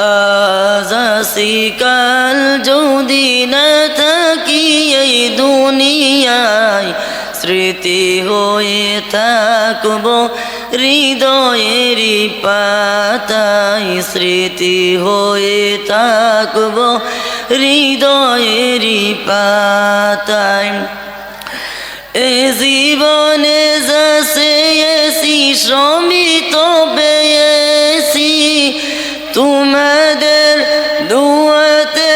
আজ আসি কাল যদি না থাকি এই দুনিয়ায়, স্মৃতি হয়ে থাকব হৃদয়েরই পাতায়, স্মৃতি হয়ে থাকব হৃদয়েরই পাতায়। এ জীবনে যাসে এসি শ্রমিত পেয়েছি, তোমাদের দুয়াতে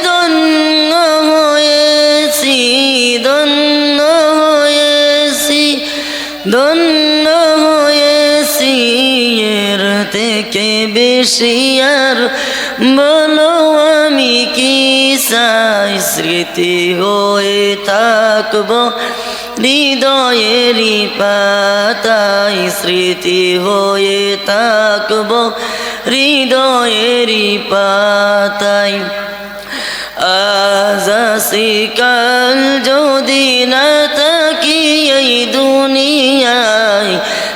ধন্য হয়েছি, ধন্য হয়েছি, ধন্য হয়েছি। এর থেকে বেশি আর বলো আমি কি চাই, স্মৃতি হয়ে থাকব হৃদয়েরই পাতায়, স্মৃতি হয়ে থাকব হৃদয়েরই পাতায়। আজ আসি কাল যদি না থাকি এই দুনিয়ায়,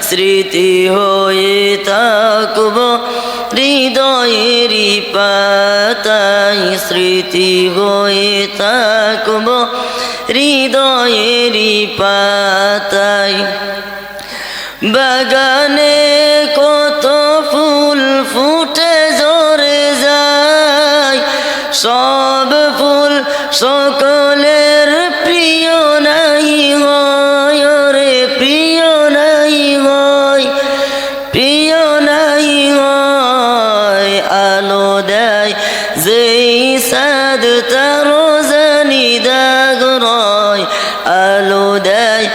স্মৃতি হয়ে থাকব হৃদয়েরই পাতায়, স্মৃতি হয়ে থাকব হৃদয়েরই পাতায়। বাগানে কত ফুল ফুটে ঝরে যায়, সব ফুল সকলের প্রিয় নাই হয়, রে প্রিয় নাই হয়, প্রিয় নাই হয়। আলো দেয় যেই সাদ তারো জানি দাগ রয়, আলো দেয়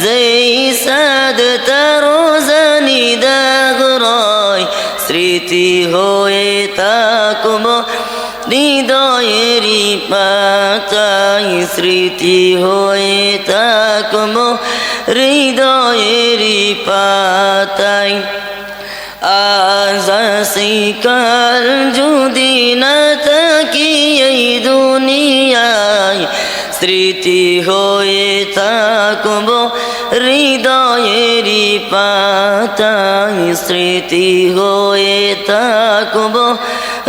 যেই সাদ তারো জানি দাগ রয়। স্মৃতি হয়ে থাকব হৃদয়েরই পাতায়, স্মৃতি হয়ে থাকব হৃদয়েরই পাতায়। আজ আসি কাল যদি না থাকি এই দুনিয়ায়, স্মৃতি হয়ে থাকব হৃদয়েরই পাতায়, স্মৃতি হয়ে থাকব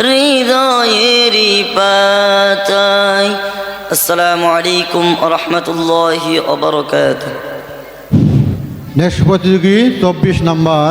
হৃদয়েরই পাতায়। আসসালামু আলাইকুম ওয়া রাহমাতুল্লাহি ওয়া বারাকাতুহু। নেক্সট প্রতিযোগী 24 নম্বর।